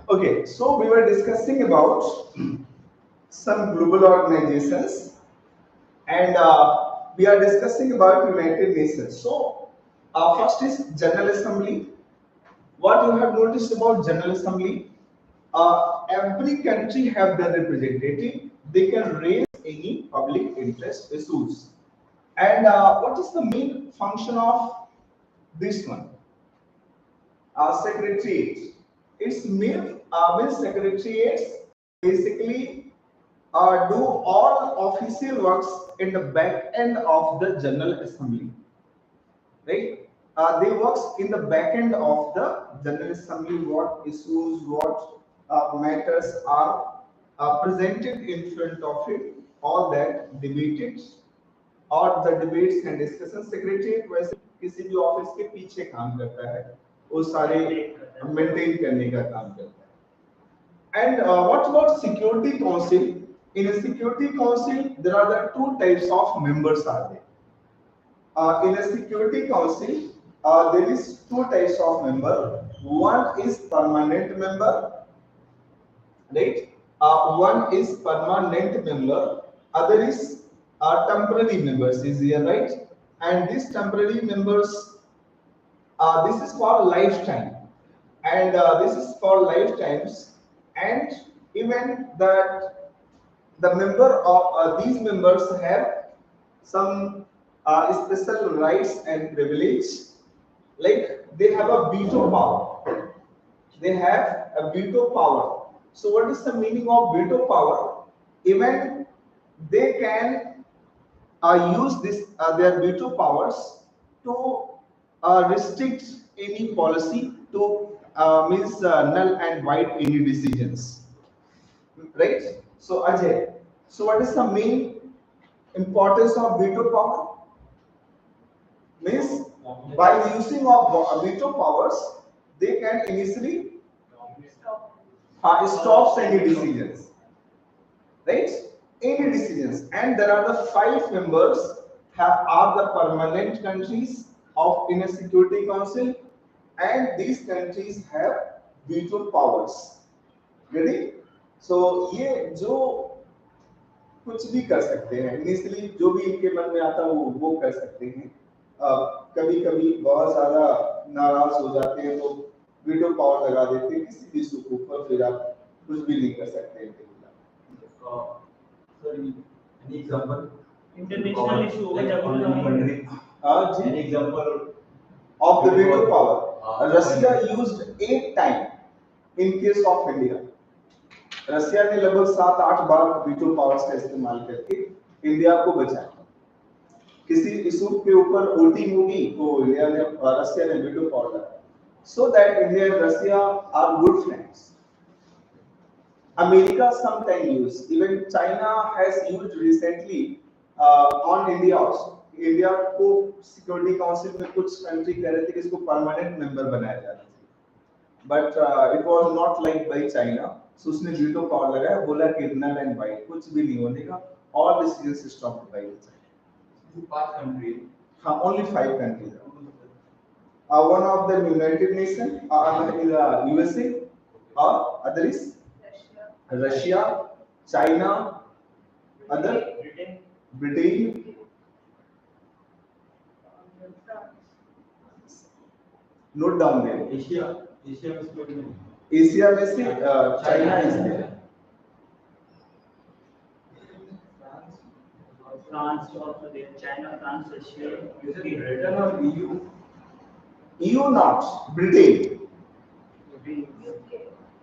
Okay, so we were discussing about some global organizations, and we are discussing about United Nations. So, first is General Assembly. What you have noticed about General Assembly? Every country have their representative. They can raise any public interest issues. And what is the main function of this one? Secretariat. Its main means secretariats basically do all official works in the back end of the General Assembly, right? They works in the back end of the General Assembly. What issues, what matters are presented in front of it, all that debated और the debates and discussion secretariat वैसे किसी भी office के पीछे काम करता है वो सारे मेंटेन करने का काम करता है and what about security council in a security council there are the two types of members are there in a security council there is two types of member one is permanent member right? One is permanent member, other is temporary members is here, right? And these temporary members, this is for lifetime, and this is for lifetimes, and even that the member of these members have some special rights and privilege, like they have a veto power. They have a veto power. So what is the meaning of veto power? Even they can use this their veto powers to restrict any policy to means null and void any decisions, right? So Ajay, so what is the main importance of veto power? Means by the using of veto powers, they can initially stops any decisions, right? Any decisions, and there are the five members have are the permanent countries of in a security council, and these countries have veto powers. Ready? So ये जो कुछ भी कर सकते हैं initially जो भी इनके मन में आता है वो कर सकते हैं कभी कभी बहुत ज्यादा नाराज हो जाते हैं तो वीडियो पावर लगा देते हैं किसी भी इशू के ऊपर फिर आप कुछ भी नहीं कर सकते हैं sir any example international issue like country an example of the veto power Russia used 8 times in case of India Russia ने लगभग 7-8 बार वीटो पावर्स का इस्तेमाल करके इंडिया को बचाया किसी इशू के ऊपर वोटिंग होगी तो इंडिया ने रशिया ने वीटो पावर लगाया so that India and Russia are good friends America sometimes use even China has used recently on India also India को सिक्योरिटी काउंसिल में कुछ कंट्री कह रहे थे कि इसको परमानेंट मेंबर बनाया जाना चाहिए but it was not like by China so उसने वीटो पावर लगाया बोला कि नल एंड वाइट कुछ भी नहीं होने का all decisions stopped by China पांच कंट्री हाँ only 5 countries one of them United Nation another is USA other is Russia, China, other Britain, note down there. Asia में से China is there. France also there. China, France, Russia, UK, Britain or EU? EU not. Britain.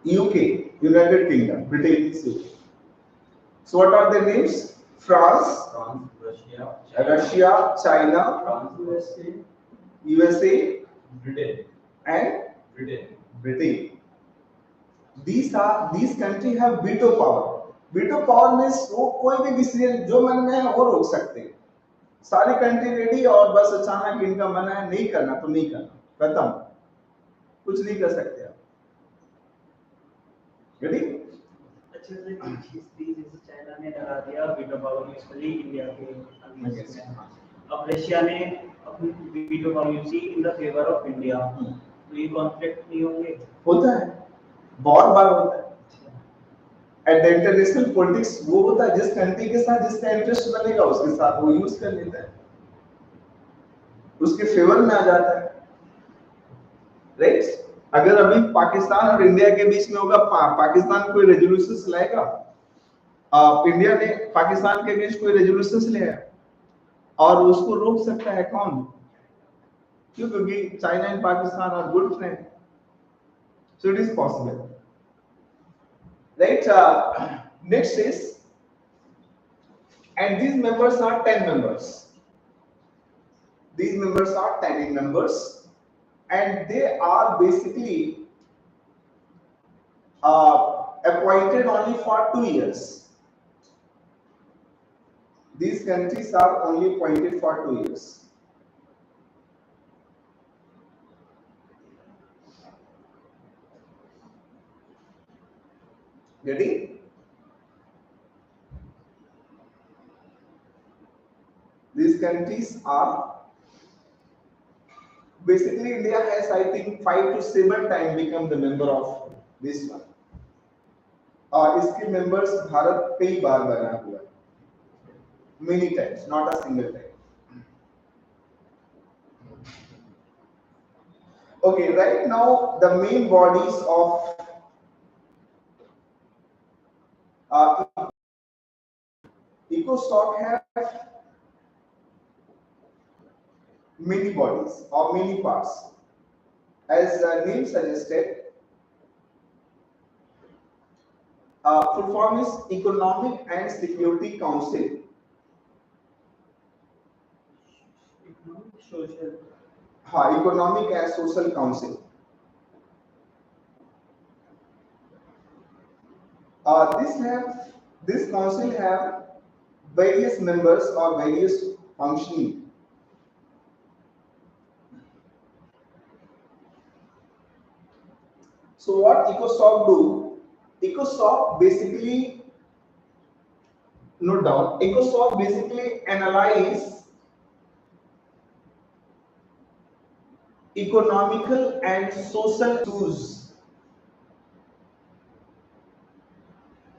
UK, United Kingdom, Britain is UK. So what are the names? France, Russia, China, USA, Britain, and Britain. These countries have veto power. Veto power means वो कोई भी decision जो मन में है वो रोक सकते हैं. सारी कंट्री रेडी और बस अचानक इनका मन है नहीं करना तो नहीं करना खत्म कुछ नहीं कर सकते आप. Ready? अच्छे से चाइना ने लगा दिया वीटो पावर यूजफुली इंडिया के अब रशिया ने अपनी वीटो पावर यूज की in the favour of India तो ये कॉन्फ्लिक्ट नहीं होंगे होता है बहुत बार होता है एट द इंटरनेशनल पॉलिटिक्स। वो होता है जिस कंट्री के साथ जिसका इंटरेस्ट बनेगा उसके साथ वो यूज कर लेता है, उसके फेवर में आ जाता है, राइट। अगर अभी पाकिस्तान और इंडिया के बीच में होगा, पाकिस्तान कोई रेजोल्यूशन लाएगा, इंडिया ने पाकिस्तान के अगेंस्ट कोई रेजोल्यूशन ले आया और उसको रोक सकता है कौन? क्यों? क्योंकि China and Pakistan are good friend, so it is possible, right. Next is, and these members are 10 members. These members are 10 members, and they are basically appointed only for 2 years. These countries are only appointed for 2 years. Getting? These countries are basically, India has I think 5 to 7 times become the member of this one. इसके members Bharat कई बार बना हुआ है, many times, not a single time. Okay, right now the main bodies of ECOSOC have many bodies or many parts. As the name suggested, full form is Economic and Security Council. Social. Economic and Social Council. This council have various members or various functioning. So what ECOSOC do? ECOSOC basically, no doubt, ECOSOC basically analyze economical and social issues.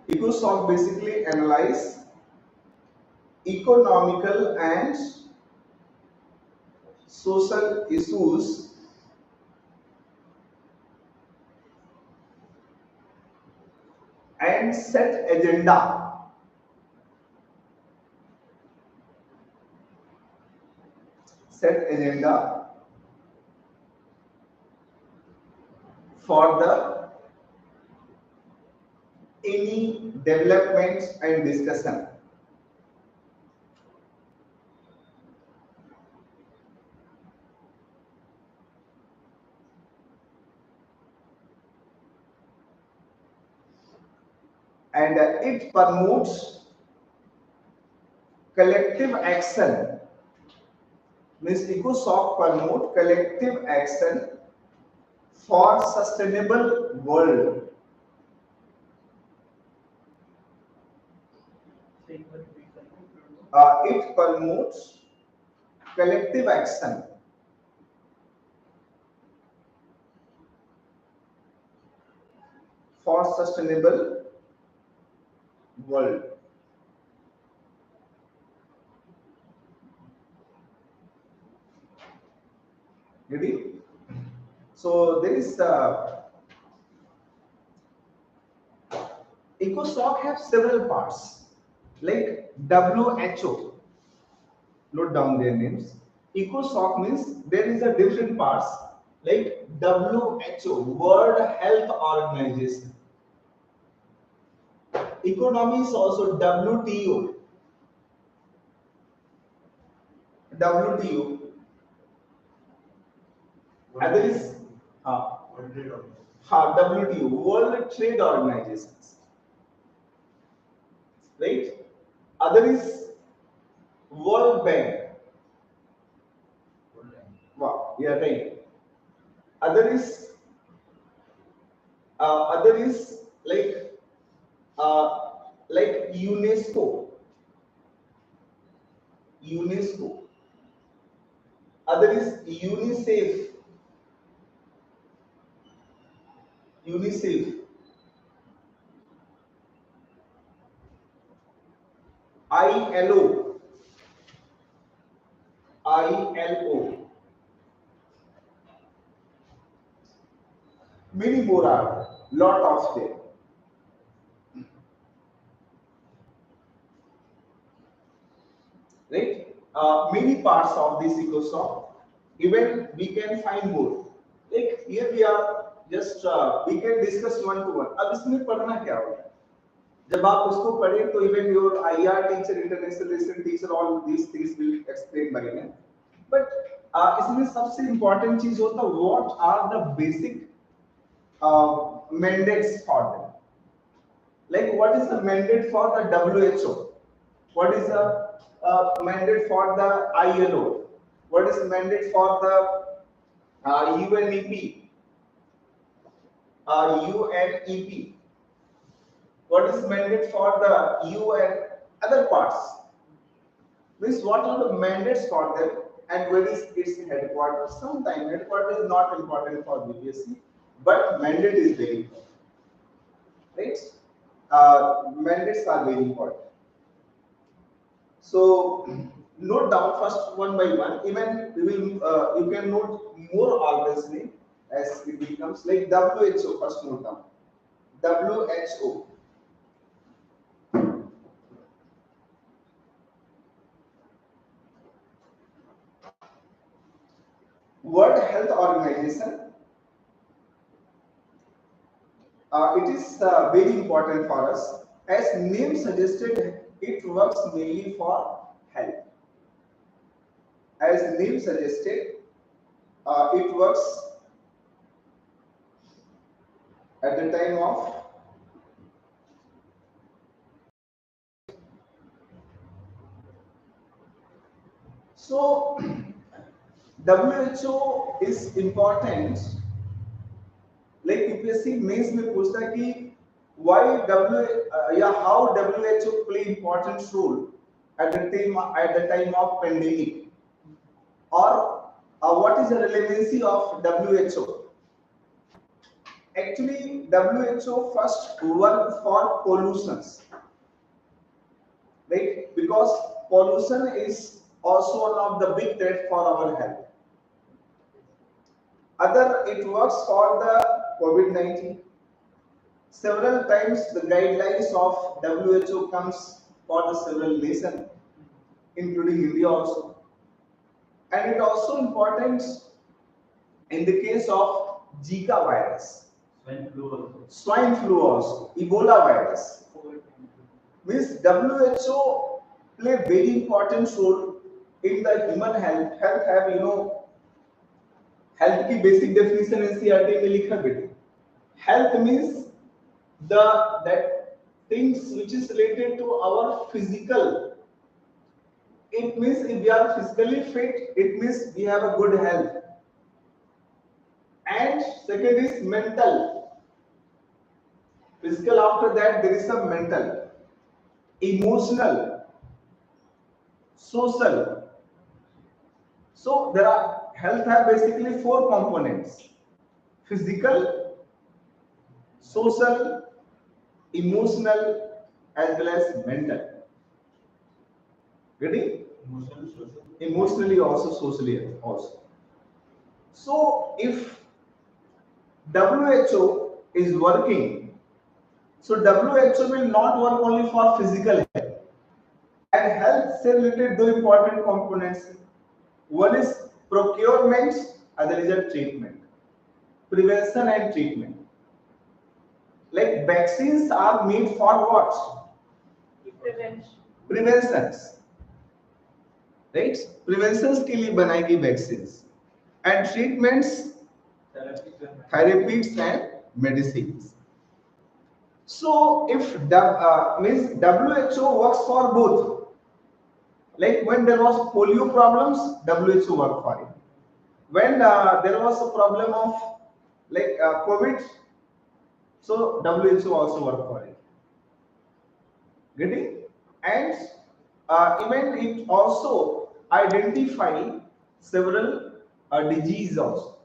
ECOSOC basically analyze economical and social issues and set agenda. Set agenda for the any developments and discussion. And it promotes collective action. Means ECOSOC promote collective action for sustainable world. It promotes collective action for sustainable world. Ready? So there is ECOSOC have several parts like WHO. Note down their names. ECOSOC means there is a different parts like WHO, World Health Organization. Economy is also WTO. WTO. And there is WTO, World Trade Organizations. Right? Other is World Bank. Wow, yeah, right. Other is like UNESCO. UNESCO. Other is UNICEF. UNICEF. ILO, ILO. Many more are there, lot of them. Right? Many parts of this ecosystem. Even we can find more. Like here we are just we can discuss one to one. अब इसमें पढ़ना क्या होगा? जब आप उसको पढ़े तो even your IR teacher, international relation teacher, all these things will explain by name. But इसमें सबसे important चीज होता है what are the basic mandates for them. Like what is the mandate for the WHO? What is the mandate for the ILO? What is the mandate for the UNEP? UNEP. What is mandate for the UN? Other parts. Means what are the mandates for them and where is its headquarters? Sometimes headquarters is not important for BPSC, but mandate is very important. Right? Mandates are very important. So note down first one by one. Even we will you can note more obviously as it becomes like WHO. First note down WHO. World Health Organization. It is very important for us. As name suggested, it works mainly for health. As name suggested, it works at the time of so WHO is important. Like UPSC mains में पूछता है कि why how WHO play important role at the time of pandemic, or what is the relevancy of WHO? Actually, WHO first work for pollutions, right? Because pollution is also one of the big threat for our health. Other, it works for the COVID-19. Several times the guidelines of WHO comes for the several nations, including India also. And it also important in the case of Zika virus, swine flu also, Ebola virus. Means WHO play very important role in the human health. Health have health की basic definition NCERT में लिखा बेटे. Health means that things which is related to our physical. It means if we are physically fit, it means we have a good health. And second is mental. Physical, after that there is some mental, emotional, social. So there are health have basically four components: physical, social, emotional, as well as mental. Getting? Emotionally also, socially also. So if WHO is working, so WHO will not work only for physical health. And health say related two important components. One is procurement, other is a treatment. Prevention and treatment. Like vaccines are made for what? Preventions. Right? Preventions के लिए बनाई गई vaccines. And treatments, therapies and medicines. So if means WHO works for both. Like when there was polio problems, WHO worked for it. When there was a problem of like COVID, so WHO also worked for it. Getting? And even it also identify several diseases also.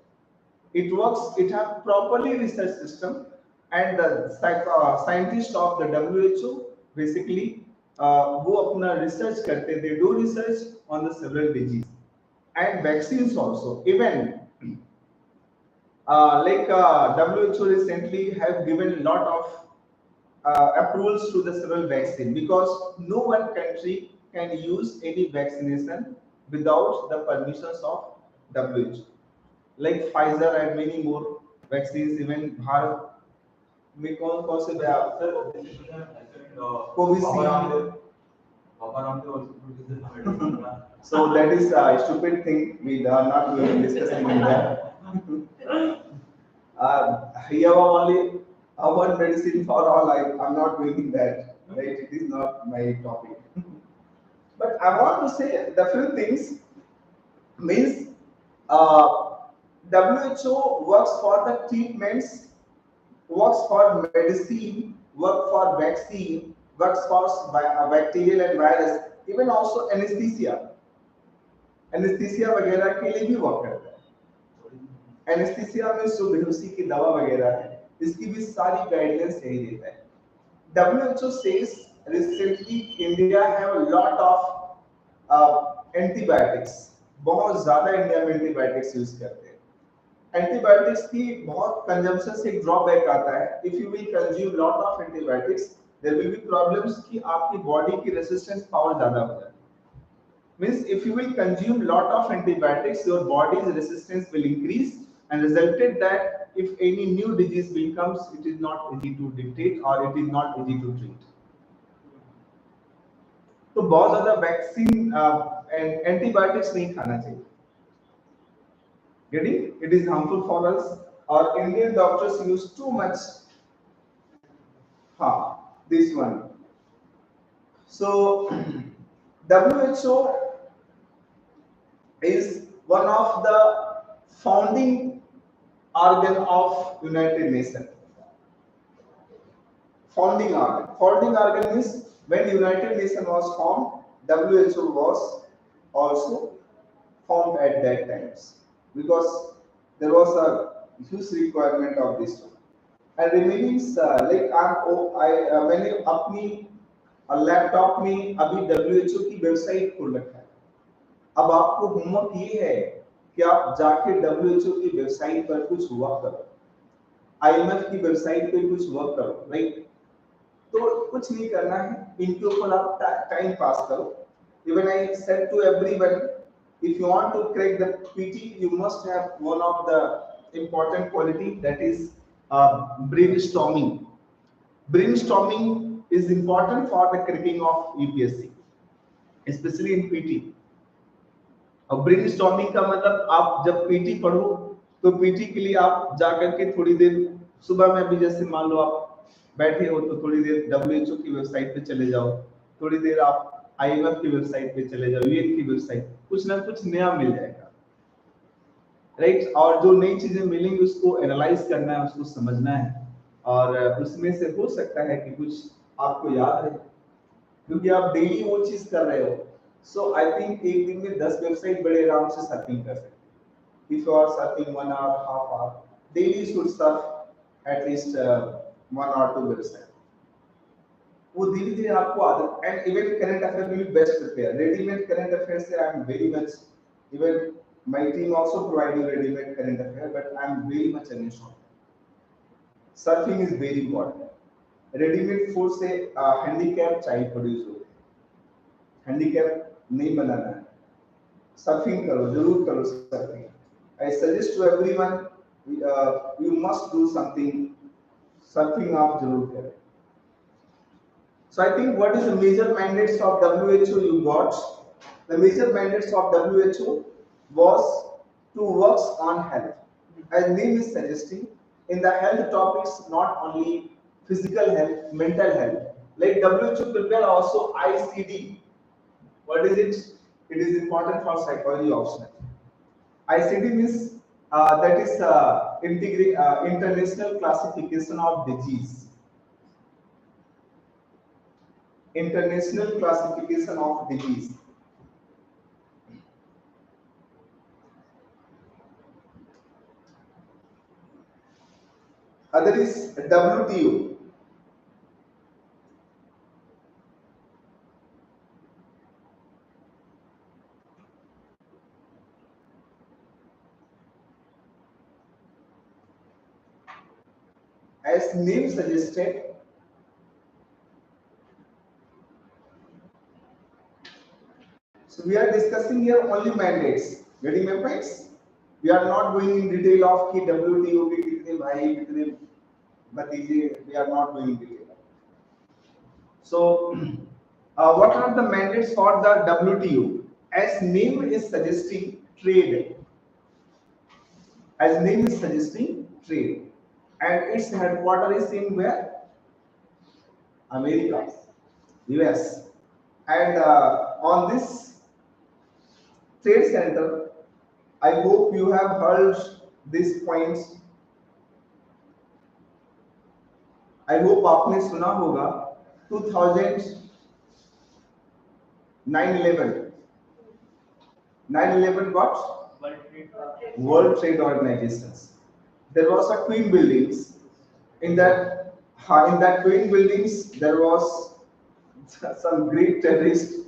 It works. It has properly research system, and the scientists of the WHO basically वो अपना research करते, they do research on the several disease and vaccines also. Even WHO recently have given a lot of approvals to the several vaccine, because no one country can use any vaccination without the permissions of WHO. Like Pfizer and many more vaccines, even Bharat में कौन कौन से Covishield. So that is a stupid thing. We are not going to discuss in that. Here only one medicine for all. I'm not doing that. Right? It is not my topic. But I want to say the few things means WHO works for the treatments, works for medicine, works for vaccine, works for bacterial and virus, even also anesthesia. Anaesthesia वगैरह के लिए भी work करता है. Anaesthesia में जो बेहोशी की दवा वगैरह है, इसकी भी सारी गाइडलाइंस यही देता है. WHO says recently India have a lot of antibiotics. बहुत ज्यादा इंडिया में एंटीबायोटिक्स यूज करते हैं. एंटीबायोटिक्स की बहुत कंजम्पशन से एक ड्रॉबैक आता है. If you will consume lot of antibiotics, there will be problems कि आपकी बॉडी की रेजिस्टेंस पावर ज्यादा हो जाती है. Means if you will consume lot of antibiotics, your body's resistance will increase, and resulted that if any new disease will comes, it is not easy to detect or it is not easy to treat. तो बहुत ज्यादा vaccine and antibiotics नहीं खाना चाहिए. Getting it is harmful for us. Or Indian doctors use too much. This one. So WHO is one of the founding organ of United Nations. Founding organ. Founding organ means when United Nations was formed, WHO was also formed at that times, because there was a huge requirement of this one. And remaining like मैंने अपनी laptop में अभी WHO की website खोल रखा है. अब आपको होमवर्क ये है कि आप जाके WHO की वेबसाइट पर कुछ वर्क करो, IMF की वेबसाइट पे कुछ वर्क करो, राइट. तो कुछ नहीं करना है, इनके ऊपर आप टाइम पास करो. Even I said to everyone, if you want to crack the PT, you must have one of the important quality, that is brainstorming. Brainstorming is important for the cracking of UPSC, especially in PT. अब brainstorming का मतलब आप जब PT पढ़ो तो PT के लिए आप जाकर के थोड़ी देर सुबह में भी, जैसे मान लो आप बैठे हो तो थोड़ी देर डब्ल्यूएचओ की वेबसाइट पे चले जाओ, थोड़ी देर आप आईएमएफ की वेबसाइट पे चले जाओ, यूएन की वेबसाइट, कुछ ना कुछ नया मिल जाएगा, राइट. और जो नई चीजें मिलेंगी उसको एनालाइज करना है, उसको समझना है, और उसमें से हो सकता है कि कुछ आपको याद है, क्योंकि आप डेली वो चीज कर रहे हो. So I think एक दिन में 10 वेबसाइट बड़े आराम से सर्फिंग कर सकते हैं. If you are surfing 1 hour, half hour, daily you should surf at least 1 or 2 website. वो धीरे धीरे आपको आदत. एंड इवन करंट अफेयर में भी best prepare. Readymade current affair से I am very much, even my team also provide you readymade current affair, but I am very much unsure. Surfing is very important. Readymade food से handicap child produce होते हैं. Handicap नहीं बनाना है, surfing करो, जरूर करो surfing. I suggest to everyone, you must do something. Surfing आप जरूर करें. So I think what is the major mandates of WHO you got? The major mandates of WHO was to work on health. As name is suggesting, in the health topics, not only physical health, mental health. Like WHO prepare also ICD. What is it? It is important for psychology optional. ICD means that is International Classification of Disease. International Classification of Disease. Other is WTO. as name suggested, so we are discussing here only mandates. Getting my points? We are not going in detail of कि WTO के कितने भाई कितने भतीजे. We are not going in detail. So, what are the mandates for the WTO? As name is suggesting, trade. As name is suggesting, trade, and its headquarters is in where? America, US, and on this trade center, I hope you have heard these points. I hope आपने सुना होगा 2009-11 9/11 what? World Trade Organizations. There was a twin buildings. In that twin buildings, there was some great terrorists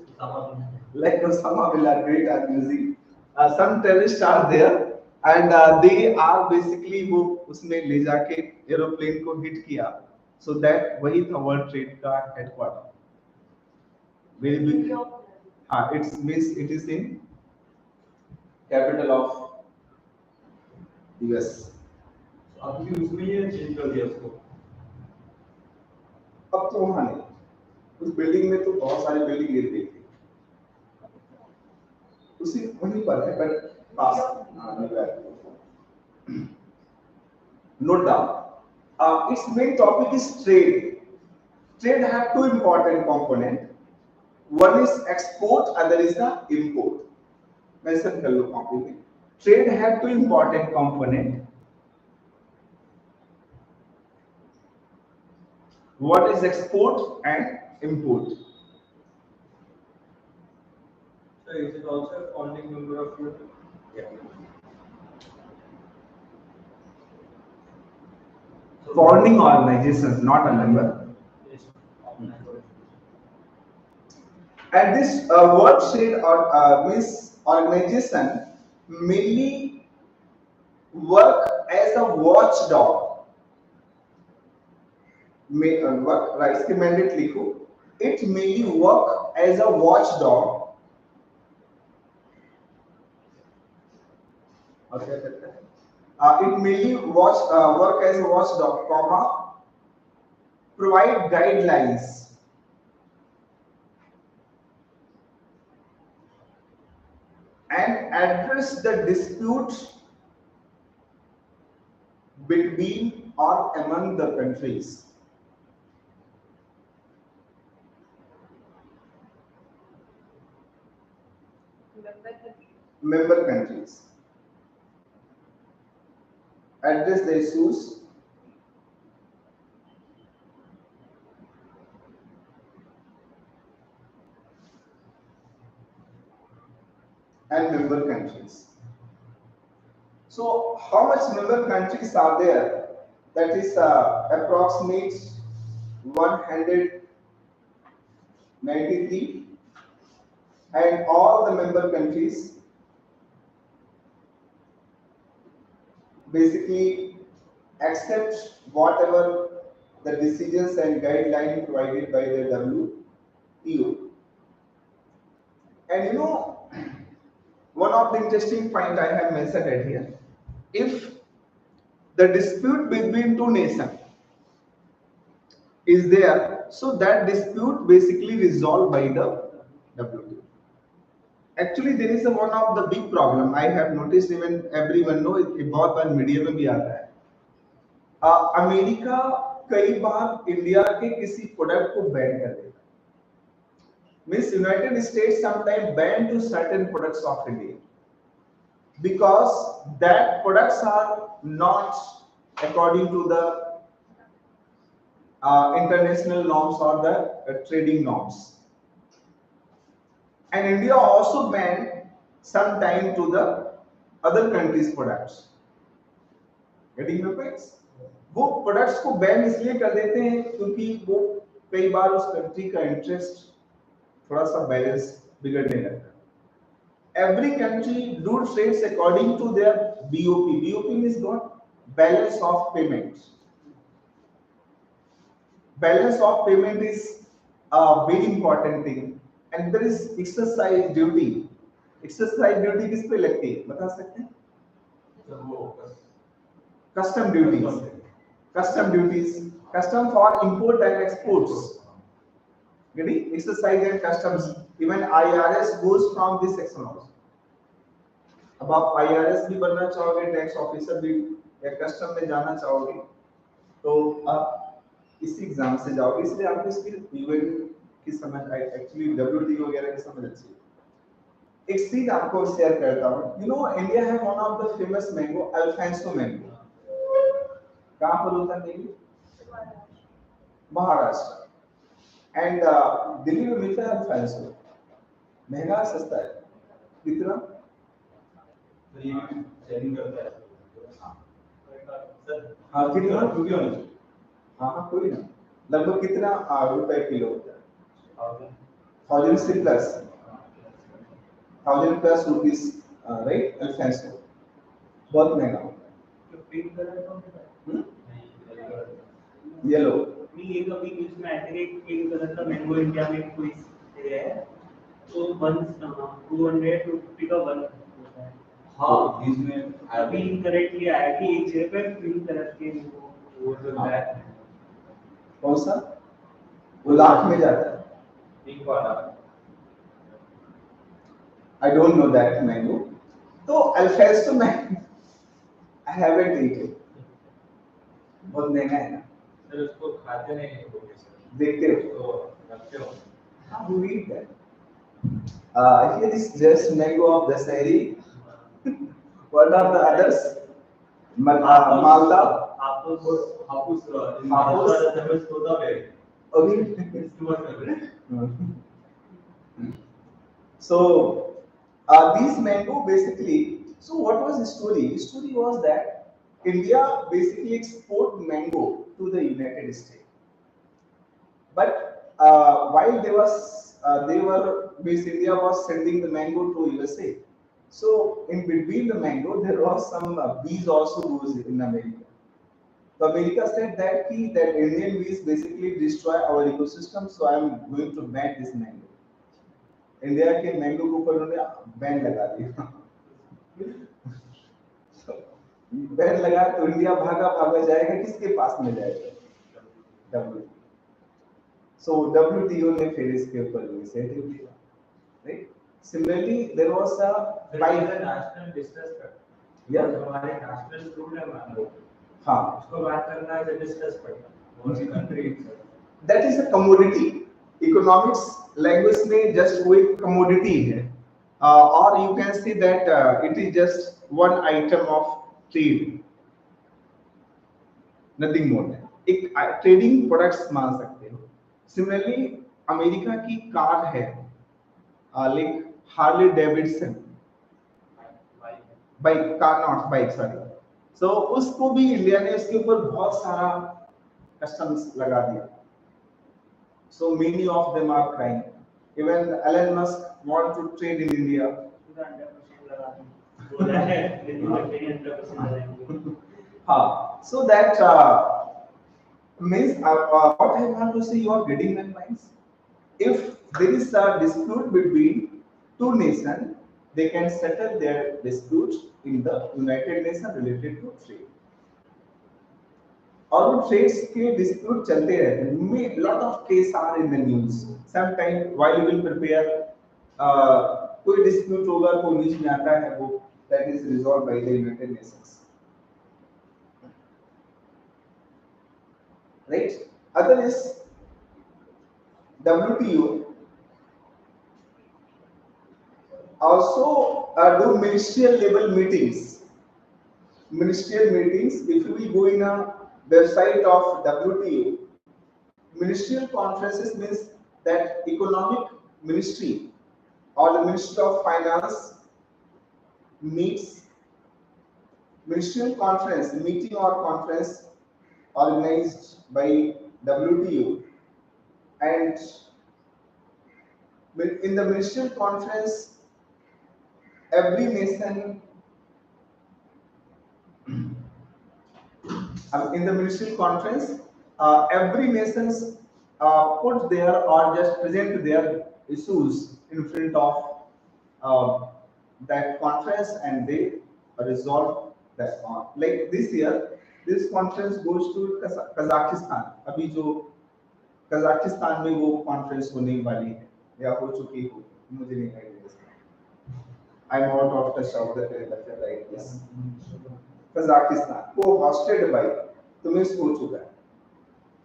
like Osama bin Laden, great agency. Some terrorists are there, and they are basically वो उसमें ले जाके aeroplane को hit किया. So that वही था World Trade का headquarter. Very big. It is in capital of US. अभी उसमें ये चेंज कर दिया उसको. अब तो वहां नहीं, उस बिल्डिंग में तो बहुत सारी बिल्डिंग गिर गई थी, उसी वहीं पर है but pass. Note down. Its main topic is trade. Trade have two important components. One is export, other is the import. Mention कर लो copy में. Trade have two important components. What is export and import? So is it also a founding member of your? Yeah. Founding organizations, not a member. Yes. And this World Trade or this organization mainly work as a watchdog. इसके mandate लिखो. It mainly work as a watchdog. Okay. It mainly work as a watchdog, provide guidelines and address the dispute between or among the countries. Member countries. Address the issues and member countries. So, how much member countries are there? That is approximate 193, and all the member countries basically accept whatever the decisions and guidelines provided by the WTO. And one of the interesting point I have mentioned right here, if the dispute between two nations is there, so that dispute basically resolved by the WTO. Actually, there is one of the big problem I have noticed, even everyone know it, बहुत बार media में भी आता है. America कई बार India के किसी product को ban कर देता है. Means United States sometimes ban to certain products of India because that products are not according to the international norms or the trading norms. And India also banned sometime to the other countries' products. Getting my points? वो products को ban इसलिए कर देते हैं क्योंकि वो कई बार उस कंट्री का इंटरेस्ट थोड़ा सा बैलेंस बिगड़ने लगता है. Every country do trades according to their BOP. BOP means what? Balance of payments. balance of payment is a very important thing, and there is exercise duty. Exercise duty किस पे लगती है बता सकते हैं? सर वो Custom duties. Custom duties. Custom for import and exports. Getting exercise and customs. Even IRS goes from this section also. अब आप IRS भी बनना चाहोगे, टैक्स ऑफिसर भी या कस्टम में जाना चाहोगे, तो आप इसी एग्जाम से जाओगे, इसलिए आपको इसकी यूएन की समझ एक्चुअली डब्ल्यूटीओ वगैरह की समझ अच्छी है। एक चीज आपको शेयर करता हूँ, यू नो इंडिया है one of the famous mango Alphonso mango. कहाँ पर होता है मैंगो? महाराष्ट्र। एंड दिल्ली में मिलता है अल्फांसो, महंगा सस्ता है कितना? सेलिंग करता है सर। हाँ कितना? हाँ हाँ कोई ना, लगभग कितना रुपए किलो होता है? 1000 से plus, 1000 plus rupees, right? Alphonso बहुत महंगा होता है। येलो नहीं, ये कभी न्यूज में आया था कि पिंक कलर का मैंगो इंडिया में कोई है, तो 250 का वन होता है। हाँ बीच में अभी करेक्टली आया कि एक जगह पे पिंक कलर के वो जो है कौन सा? वो लाख में जाता है। एक वाला I don't know that mango. तो Alphonso mango I haven't eaten. बहुत महंगा है ना? सर उसको खाते नहीं हैं लोग सर, देखते हो तो रखते हो। how do you eat that? Here is just mango of Dasahri. What are the others? Malda. हापुस हापुस हापुस। हापुस होता है। Okay. It's too much favorite. So these mango basically. So what was the story? The story was that India basically export mango to the United States. But while India was sending the mango to USA. So in between the mango, there was some bees also goes in America. So America said that that Indian bees basically destroy our ecosystem. So I am going to ban this mango. India के mango के ऊपर उन्होंने ban लगा दिया। Ban लगा तो India भागा भागा जाएगा, किसके पास में जाएगा? डब्ल्यू। सो डब्ल्यूटीओ ने फिर इसके ऊपर इनिशिएटिव लिया, right? Similarly there was a national discuss कर या हमारे नेशनल रूल है मान लो, हाँ, उसको बात करना है डिस्कस करना वो country that is a commodity. Economics language में जस्ट वो एक कमोडिटी है, और you can see that it is just one item of trade, nothing more than एक ट्रेडिंग प्रोडक्ट्स मान सकते हो। सिमिलरली अमेरिका की कार है like Harley Davidson, bike car not bike sorry. So उसको भी इंडिया ने उसके ऊपर बहुत सारा कस्टम्स लगा दिया। So many of them are crying. Even Elon Musk want to trade in India. हाँ, so that means what I want to say, you are getting my points. If there is a dispute between two nations, they can settle their dispute in the United Nations related to trade. और वो trades के dispute चलते रहते हैं। May lot of case are in the news some time while you will prepare, कोई dispute होगा, कोई news में आता है, वो that is resolve by the United Nations, right? Other is WTO also do ministerial level meetings. Ministerial meetings, if you will go in a website of WTO, ministerial conferences means that economic ministry or the Ministry of Finance meets, ministerial conference, meeting or conference organized by WTO, and in the ministerial conference every nation in the ministerial conference every nations put their or just present their issues in front of uh, that conference and they resolve that on. Like this year, this conference goes to Kazakhstan. अभी जो Kazakhstan में वो conference होने वाली है या हो चुकी हो मुझे नहीं idea I am out of touch of the right yes Kazakhstan वो होस्टेड बाय तुम्हें हो चुका है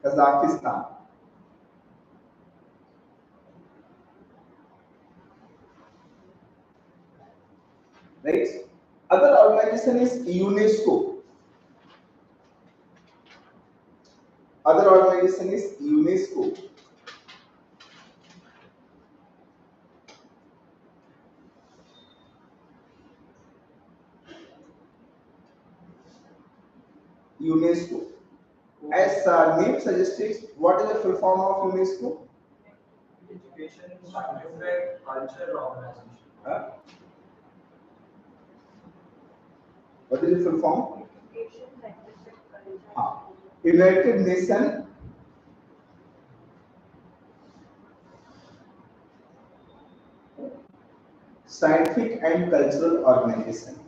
Kazakhstan right other organization is UNESCO other organization is UNESCO UNESCO as name suggests what is the full form of UNESCO Education, Scientific, Culture Organization. huh? What is the full form Education, scientific, culture. United Nations Scientific and Cultural Organization.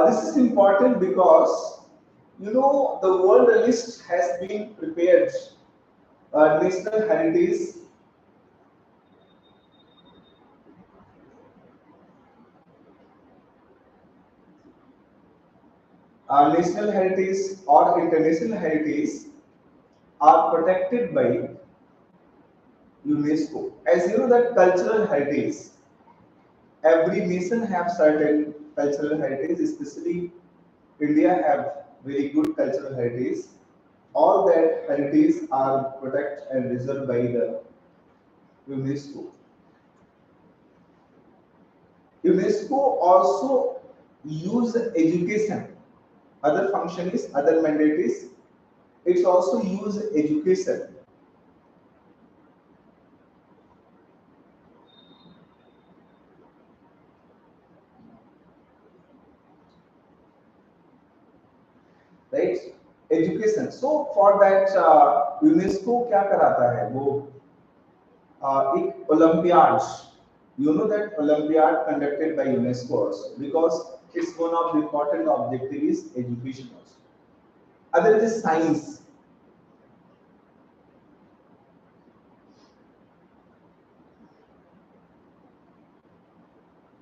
This is important because you know the world list has been prepared. National heritage national heritage or international heritage are protected by UNESCO. As you know that cultural heritage, every nation have certain cultural heritage, especially India have very good cultural heritage. All that heritage are protected and reserved by the UNESCO. UNESCO also use education. Other function is other mandate is it's also use education. Right? Education. So for that UNESCO क्या कराता है वो एक Olympiads. You know that Olympiad conducted by UNESCO also because it's one of the important objective is education also. Other is science.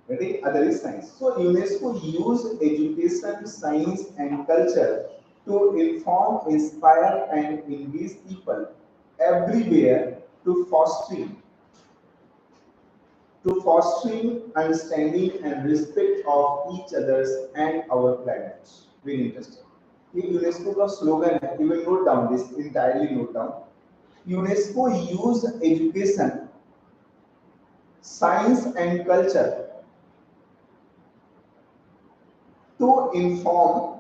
Ready? Other is science. So UNESCO use education, science, and culture to inform, inspire, and engage people everywhere to fostering understanding and respect of each others and our planet. Very interesting. ये UNESCO का slogan है. You will note down this entirely. Note down. UNESCO use education, science, and culture to inform,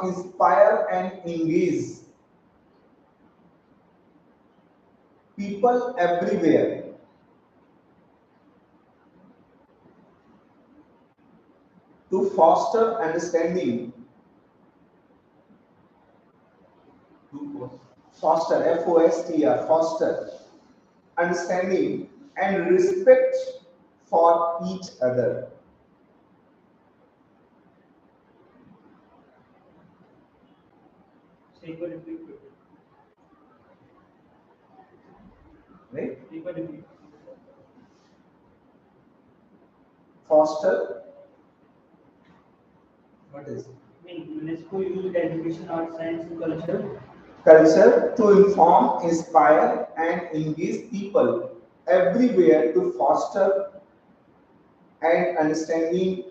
inspire, and engage people everywhere to foster understanding, foster F-O-S-T-R, foster understanding and respect for each other. Right? Foster. What is it? UNESCO used education, art, science, and culture. Culture to inform, inspire, and engage people everywhere to foster understanding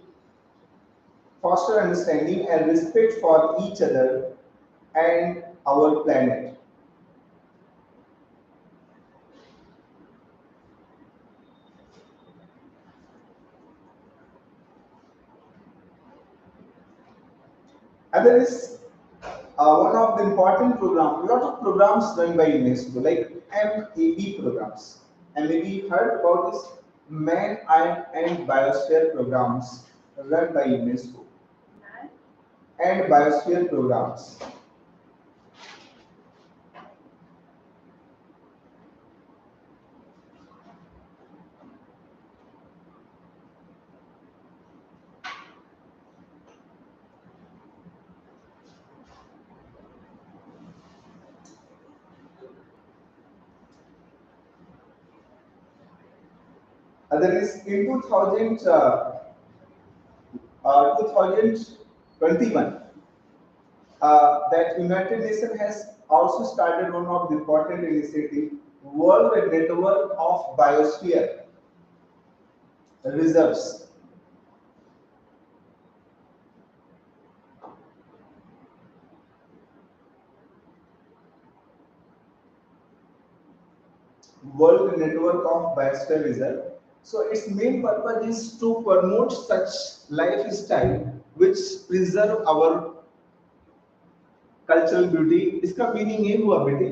and respect for each other and our planet. Other is one of the important programs. A lot of programs run by UNESCO, like MAB programs. MAB heard about this Man and Biosphere programs run by UNESCO Man. and Biosphere programs. Other is in 2021, that United Nations has also started one of the important initiative, World Network of Biosphere Reserves. World Network of Biosphere Reserve. So its main purpose is to promote such lifestyle which preserve our cultural beauty. इसका meaning ये हुआ बेटे,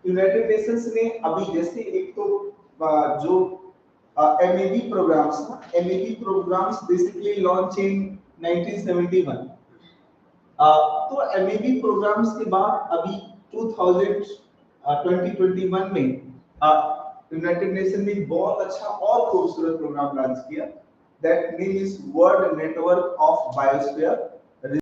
United Nations ने अभी जैसे एक तो जो एमएबी प्रोग्राम्स ना, MAB programmes basically launch in 1971. तो एमएबी प्रोग्राम्स के बाद अभी 2021 में यूनाइटेड नेशन ने बहुत अच्छा और खूबसूरत प्रोग्राम लॉन्च किया, that name is world network of biosphere